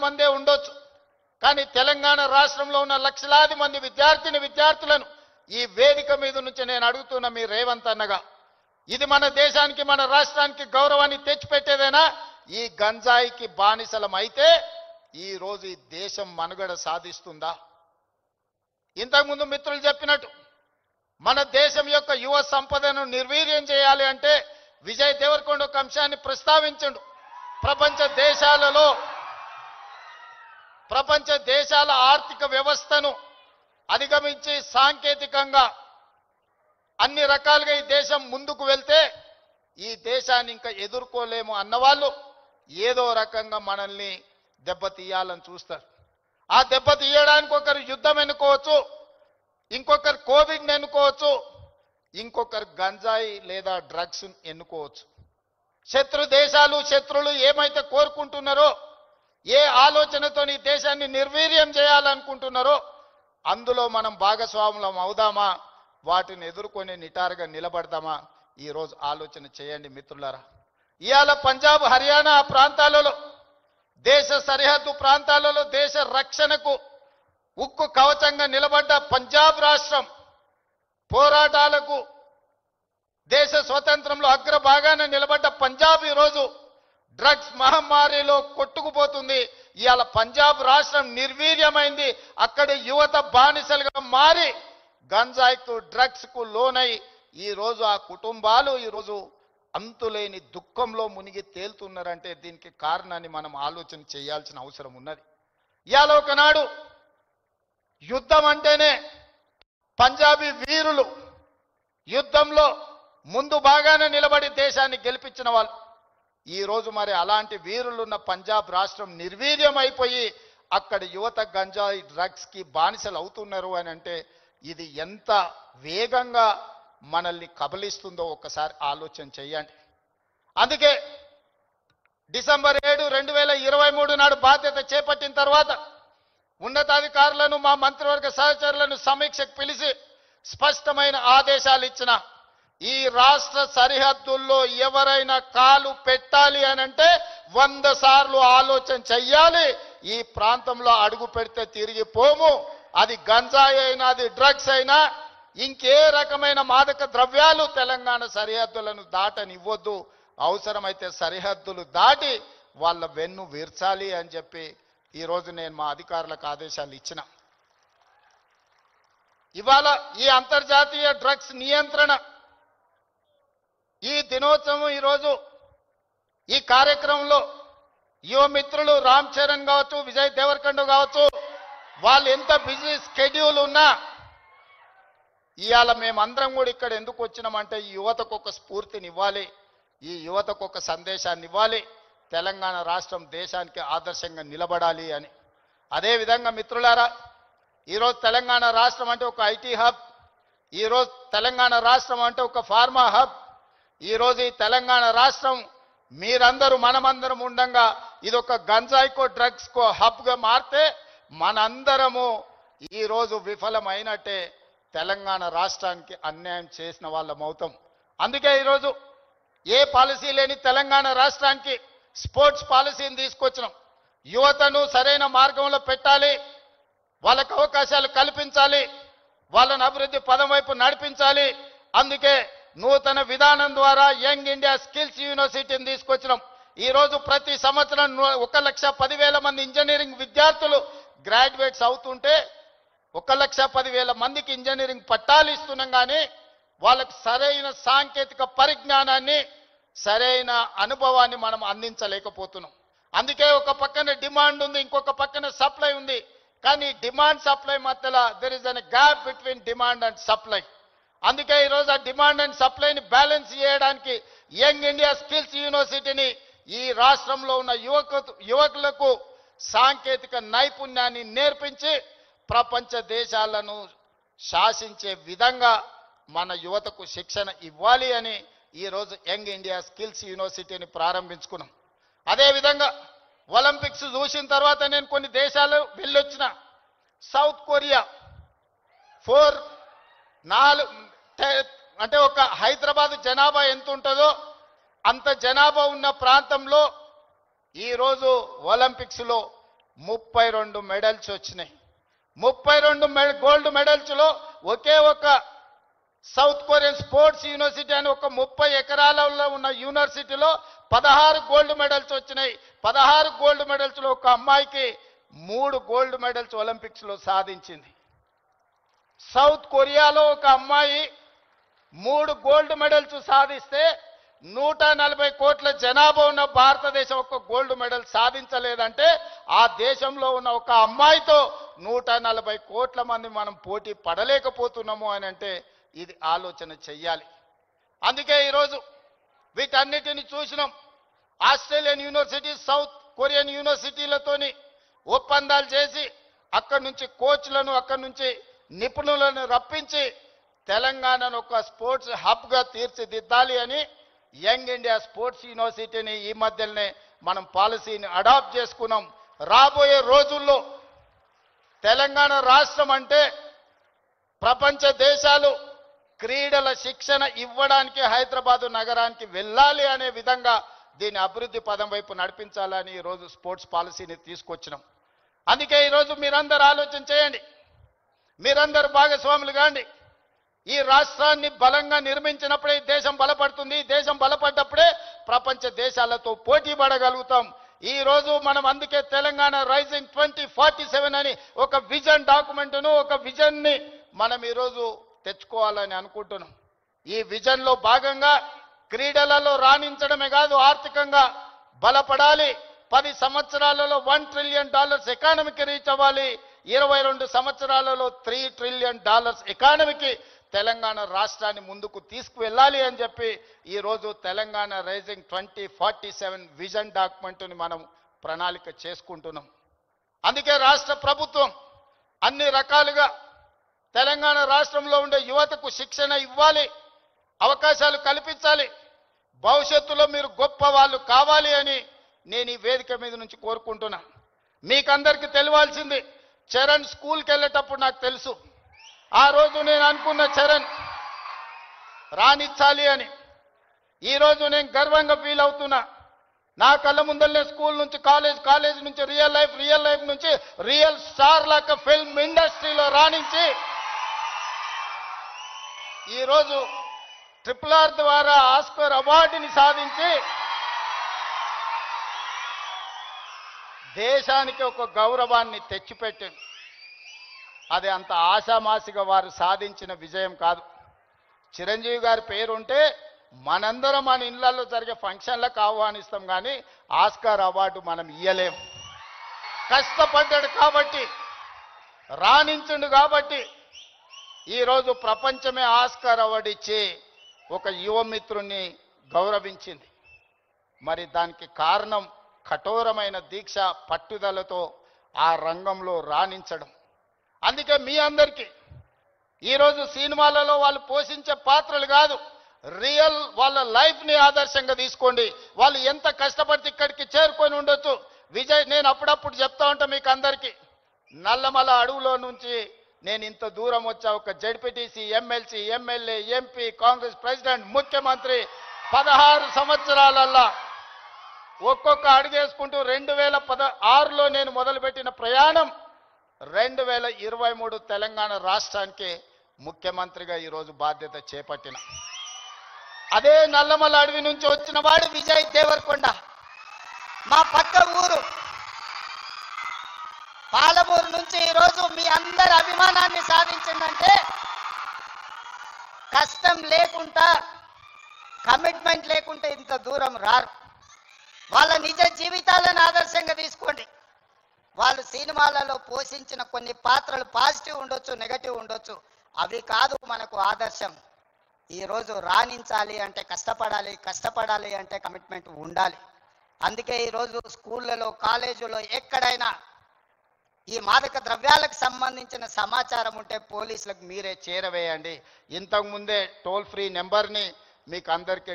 మందే ఉండొచ్చు, కానీ తెలంగాణ రాష్ట్రంలో ఉన్న లక్షలాది మంది విద్యార్థులను ఈ వేదిక మీద నుంచి నేను అడుగుతున్న మీ రేవంత్ అన్నగా, ఇది మన దేశానికి మన రాష్ట్రానికి గౌరవాన్ని తెచ్చిపెట్టేదేనా? ఈ గంజాయికి బానిసలం అయితే ఈ రోజు ఈ దేశం మనుగడ సాధిస్తుందా? ఇంతకుముందు మిత్రులు చెప్పినట్టు మన దేశం యొక్క యువ సంపదను నిర్వీర్యం చేయాలి అంటే విజయ్ దేవరకొండ ఒక అంశాన్ని ప్రస్తావించండు. ప్రపంచ దేశాల ఆర్థిక వ్యవస్థను అధిగమించి సాంకేతికంగా అన్ని రకాలుగా ఈ దేశం ముందుకు వెళ్తే ఈ దేశాన్ని ఇంకా ఎదుర్కోలేము అన్నవాళ్ళు ఏదో రకంగా మనల్ని దెబ్బతీయాలని చూస్తారు. ఆ దెబ్బతీయడానికి ఒకరు యుద్ధం ఎన్నుకోవచ్చు, ఇంకొకరు కోవిడ్ని ఎన్నుకోవచ్చు, ఇంకొకరు గంజాయి లేదా డ్రగ్స్ ఎన్నుకోవచ్చు. శత్రులు ఏమైతే కోరుకుంటున్నారో, ఏ ఆలోచనతో ఈ దేశాన్ని నిర్వీర్యం చేయాలనుకుంటున్నారో అందులో మనం భాగస్వాములం అవుదామా, వాటిని ఎదుర్కొని నిటారుగా నిలబడదామా? ఈరోజు ఆలోచన చేయండి మిత్రులారా. ఇవాళ పంజాబ్, హర్యానా ప్రాంతాలలో, దేశ సరిహద్దు ప్రాంతాలలో దేశ రక్షణకు ఉక్కు కవచంగా నిలబడ్డ పంజాబ్ రాష్ట్రం, పోరాటాలకు దేశ స్వతంత్రంలో అగ్రభాగాన నిలబడ్డ పంజాబ్ ఈరోజు డ్రగ్స్ మహమ్మారిలో కొట్టుకుపోతుంది. ఇవాళ పంజాబ్ రాష్ట్రం నిర్వీర్యమైంది. అక్కడి యువత బానిసలుగా మారి గంజాయికు డ్రగ్స్కు లోనై ఈరోజు ఆ కుటుంబాలు ఈరోజు అంతులేని దుఃఖంలో మునిగి తేలుతున్నారంటే దీనికి కారణాన్ని మనం ఆలోచన చేయాల్సిన అవసరం ఉన్నది. ఇవాళ ఒకనాడు యుద్ధం అంటేనే పంజాబీ వీరులు యుద్ధంలో ముందు బాగానే నిలబడి దేశాన్ని గెలిపించిన వాళ్ళు. ఈరోజు మరి అలాంటి వీరులున్న పంజాబ్ రాష్ట్రం నిర్వీర్యం అయిపోయి అక్కడ యువత గంజాయి డ్రగ్స్కి బానిసలు అవుతున్నారు అని అంటే ఇది ఎంత వేగంగా మనల్ని కబలిస్తుందో ఒక్కసారి ఆలోచన చేయండి. అందుకే డిసెంబర్ 7, 2023 నాడు బాధ్యత చేపట్టిన తర్వాత ఉన్నతాధికారులను, మా మంత్రివర్గ సహచరులను సమీక్షకు పిలిచి స్పష్టమైన ఆదేశాలు ఇచ్చిన. ఈ రాష్ట్ర సరిహద్దుల్లో ఎవరైనా కాలు పెట్టాలి అని అంటే 100 సార్లు ఆలోచన చెయ్యాలి. ఈ ప్రాంతంలో అడుగు పెడితే తిరిగి పోము. అది గంజాయి అయినా, అది డ్రగ్స్ అయినా, ఇంకే రకమైన మాదక ద్రవ్యాలు తెలంగాణ సరిహద్దులను దాటనివ్వద్దు. అవసరమైతే సరిహద్దులు దాటి వాళ్ళ వెన్ను విర్చాలి అని చెప్పి ఈరోజు నేను మా అధికారులకు ఆదేశాలు ఇచ్చిన. ఇవాళ ఈ అంతర్జాతీయ డ్రగ్స్ నియంత్రణ ఈ దినోత్సవం ఈరోజు ఈ కార్యక్రమంలో యువ మిత్రులు రామ్ చరణ్ కావచ్చు, విజయ్ దేవరకొండ కావచ్చు, వాళ్ళు ఎంత బిజీ స్కెడ్యూల్ ఉన్నా ఇవాళ మేమందరం కూడా ఇక్కడ ఎందుకు వచ్చినామంటే ఈ యువతకు ఒక స్ఫూర్తిని ఇవ్వాలి, ఈ యువతకు ఒక సందేశాన్ని ఇవ్వాలి, తెలంగాణ రాష్ట్రం దేశానికి ఆదర్శంగా నిలబడాలి అని. అదేవిధంగా మిత్రులారా, ఈరోజు తెలంగాణ రాష్ట్రం అంటే ఒక ఐటీ హబ్, ఈరోజు తెలంగాణ రాష్ట్రం అంటే ఒక ఫార్మా హబ్. ఈరోజు ఈ తెలంగాణ రాష్ట్రం మీరందరూ మనమందరం ఉండంగా ఇది ఒక గంజాయికో డ్రగ్స్కో హబ్గా మారితే మనందరము ఈరోజు విఫలమైనట్టే, తెలంగాణ రాష్ట్రానికి అన్యాయం చేసిన వాళ్ళం అవుతాం. అందుకే ఈరోజు ఏ పాలసీ లేని తెలంగాణ రాష్ట్రానికి స్పోర్ట్స్ పాలసీని తీసుకొచ్చినాం. యువతను సరైన మార్గంలో పెట్టాలి, వాళ్ళకు అవకాశాలు కల్పించాలి, వాళ్ళని అభివృద్ధి పదం వైపు నడిపించాలి. అందుకే నూతన విధానం ద్వారా యంగ్ ఇండియా స్కిల్స్ యూనివర్సిటీని తీసుకొచ్చినాం. ఈరోజు ప్రతి సంవత్సరం 1,10,000 మంది ఇంజనీరింగ్ విద్యార్థులు గ్రాడ్యుయేట్స్ అవుతుంటే 1,10,000 మందికి ఇంజనీరింగ్ పట్టాలు ఇస్తున్నాం. కానీ వాళ్ళకి సరైన సాంకేతిక పరిజ్ఞానాన్ని, సరైన అనుభవాన్ని మనం అందించలేకపోతున్నాం. అందుకే ఒక పక్కన డిమాండ్ ఉంది, ఇంకొక పక్కన సప్లై ఉంది. కానీ డిమాండ్ సప్లై మధ్యలో there is an gap between demand and supply. అందుకే ఈరోజు ఆ డిమాండ్ అండ్ సప్లైని బ్యాలెన్స్ చేయడానికి యంగ్ ఇండియా స్కిల్స్ యూనివర్సిటీని ఈ రాష్ట్రంలో ఉన్న యువకులకు సాంకేతిక నైపుణ్యాన్ని నేర్పించి ప్రపంచ దేశాలను శాసించే విధంగా మన యువతకు శిక్షణ ఇవ్వాలి అని ఈరోజు యంగ్ ఇండియా స్కిల్స్ యూనివర్సిటీని ప్రారంభించుకున్నాం. అదేవిధంగా ఒలింపిక్స్ చూసిన తర్వాత నేను కొన్ని దేశాలు వెళ్ళొచ్చిన. సౌత్ కొరియా 4 అంటే ఒక హైదరాబాద్ జనాభా ఎంత ఉంటుందో అంత జనాభా ఉన్న ప్రాంతంలో ఈరోజు ఒలింపిక్స్లో 32 మెడల్స్ వచ్చినాయి. 32 గోల్డ్ మెడల్స్లో ఒకే ఒక సౌత్ కొరియన్ స్పోర్ట్స్ యూనివర్సిటీ అని ఒక 30 ఎకరాలలో ఉన్న యూనివర్సిటీలో 16 గోల్డ్ మెడల్స్ వచ్చినాయి. 16 గోల్డ్ మెడల్స్లో ఒక అమ్మాయికి 3 గోల్డ్ మెడల్స్ ఒలింపిక్స్లో సాధించింది. సౌత్ కొరియాలో ఒక అమ్మాయి 3 గోల్డ్ మెడల్స్ సాధిస్తే 140 కోట్ల జనాభా ఉన్న భారతదేశం ఒక గోల్డ్ మెడల్ సాధించలేదంటే ఆ దేశంలో ఉన్న ఒక అమ్మాయితో 140 కోట్ల మంది మనం పోటీ పడలేకపోతున్నాము అని అంటే ఇది ఆలోచన చెయ్యాలి. అందుకే ఈరోజు వీటన్నిటిని చూసినాం. ఆస్ట్రేలియన్ యూనివర్సిటీ, సౌత్ కొరియన్ యూనివర్సిటీలతోని ఒప్పందాలు చేసి అక్కడి నుంచి కోచ్లను, అక్కడి నుంచి నిపుణులను రప్పించి తెలంగాణను ఒక స్పోర్ట్స్ హబ్గా తీర్చిదిద్దాలి అని యంగ్ ఇండియా స్పోర్ట్స్ యూనివర్సిటీని ఈ మధ్యనే మనం పాలసీని అడాప్ట్ చేసుకున్నాం. రాబోయే రోజుల్లో తెలంగాణ రాష్ట్రం అంటే ప్రపంచ దేశాలు క్రీడల శిక్షణ ఇవ్వడానికి హైదరాబాదు నగరానికి వెళ్ళాలి అనే విధంగా దీని అభివృద్ధి పదం వైపు నడిపించాలని ఈరోజు స్పోర్ట్స్ పాలసీని తీసుకొచ్చినాం. అందుకే ఈరోజు మీరందరూ ఆలోచన చేయండి, మీరందరూ భాగస్వాములు కాండి. ఈ రాష్ట్రాన్ని బలంగా నిర్మించినప్పుడే ఈ దేశం బలపడుతుంది. ఈ దేశం బలపడ్డప్పుడే ప్రపంచ దేశాలతో పోటీ పడగలుగుతాం. ఈ రోజు మనం అందుకే తెలంగాణ రైజింగ్ 2047 అని ఒక విజన్ డాక్యుమెంట్ను, ఒక విజన్ని మనం ఈరోజు తెచ్చుకోవాలని అనుకుంటున్నాం. ఈ విజన్లో భాగంగా క్రీడలలో రాణించడమే కాదు, ఆర్థికంగా బలపడాలి. 10 సంవత్సరాలలో $1 ట్రిలియన్ ఎకానమీకి రీచ్ అవ్వాలి. 22 సంవత్సరాలలో $3 ట్రిలియన్ ఎకానమీకి తెలంగాణ రాష్ట్రాన్ని ముందుకు తీసుకువెళ్ళాలి అని చెప్పి ఈరోజు తెలంగాణ రైజింగ్ 2047 విజన్ డాక్యుమెంట్ని మనం ప్రణాళిక చేసుకుంటున్నాం. అందుకే రాష్ట్ర ప్రభుత్వం అన్ని రకాలుగా తెలంగాణ రాష్ట్రంలో ఉండే యువతకు శిక్షణ ఇవ్వాలి, అవకాశాలు కల్పించాలి. భవిష్యత్తులో మీరు గొప్ప వాళ్ళు కావాలి అని నేను ఈ వేదిక మీద నుంచి కోరుకుంటున్నా. మీకందరికీ తెలియాల్సింది, చరణ్ స్కూల్కి వెళ్ళేటప్పుడు నాకు తెలుసు, ఆ రోజు నేను అనుకున్న చరణ్ రాణించాలి అని. ఈరోజు నేను గర్వంగా ఫీల్ అవుతున్నా. నా కళ్ళ ముందరనే స్కూల్ నుంచి కాలేజ్ నుంచి రియల్ లైఫ్ నుంచి రియల్ స్టార్ లాగా ఫిల్మ్ ఇండస్ట్రీలో రాణించి ఈరోజు RRR ద్వారా ఆస్కర్ అవార్డుని సాధించి దేశానికి ఒక గౌరవాన్ని తెచ్చిపెట్టింది. అది అంత ఆశామాసిగా వారు సాధించిన విజయం కాదు. చిరంజీవి గారి పేరుంటే మనందరం మన ఇళ్లలో జరిగే ఫంక్షన్లకు ఆహ్వానిస్తాం, కానీ ఆస్కార్ అవార్డు మనం ఇయ్యలేం. కష్టపడ్డాడు కాబట్టి, రాణించుండు కాబట్టి ఈరోజు ప్రపంచమే ఆస్కార్ అవార్డు ఇచ్చి ఒక యువమిత్రుణ్ణి గౌరవించింది. మరి దానికి కారణం కఠోరమైన దీక్ష, పట్టుదలతో ఆ రంగంలో రాణించడం. అందుకే మీ అందరికీ ఈరోజు సినిమాలలో వాళ్ళు పోషించే పాత్రలు కాదు, రియల్ వాళ్ళ లైఫ్ని ఆదర్శంగా తీసుకోండి. వాళ్ళు ఎంత కష్టపడితే ఇక్కడికి చేరుకొని ఉండొచ్చు. విజయ్, నేను అప్పుడప్పుడు చెప్తా ఉంటా మీకు అందరికీ, నల్లమల అడవులో నుంచి నేను ఇంత దూరం వచ్చా. ఒక ZPTC, MLC, MLA, MP, Congress president, ముఖ్యమంత్రి 16 సంవత్సరాలల్లా ఒక్కొక్క అడుగేసుకుంటూ 2016లో నేను మొదలుపెట్టిన ప్రయాణం 2023 తెలంగాణ రాష్ట్రానికి ముఖ్యమంత్రిగా ఈరోజు బాధ్యత చేపట్టిన. అదే నల్లమల అడవి నుంచి వచ్చిన వాడు విజయ్ దేవరకొండ. మా పక్క ఊరు పాలమూరు నుంచి ఈరోజు మీ అందరి అభిమానాన్ని సాధించిందంటే కష్టం లేకుండా, కమిట్మెంట్ లేకుంటే ఇంత దూరం రారు. వాళ్ళ నిజ జీవితాలను ఆదర్శంగా తీసుకోండి. వాళ్ళు సినిమాలలో పోషించిన కొన్ని పాత్రలు పాజిటివ్ ఉండొచ్చు, నెగటివ్ ఉండొచ్చు, అవి కాదు మనకు ఆదర్శం. ఈరోజు రాణించాలి అంటే కష్టపడాలి అంటే కమిట్మెంట్ ఉండాలి. అందుకే ఈరోజు స్కూళ్ళలో, కాలేజీలో ఎక్కడైనా ఈ మాదక ద్రవ్యాలకు సంబంధించిన సమాచారం ఉంటే పోలీసులకు మీరే చేరవేయండి. ఇంతకుముందే టోల్ ఫ్రీ నెంబర్ని మీకు అందరికీ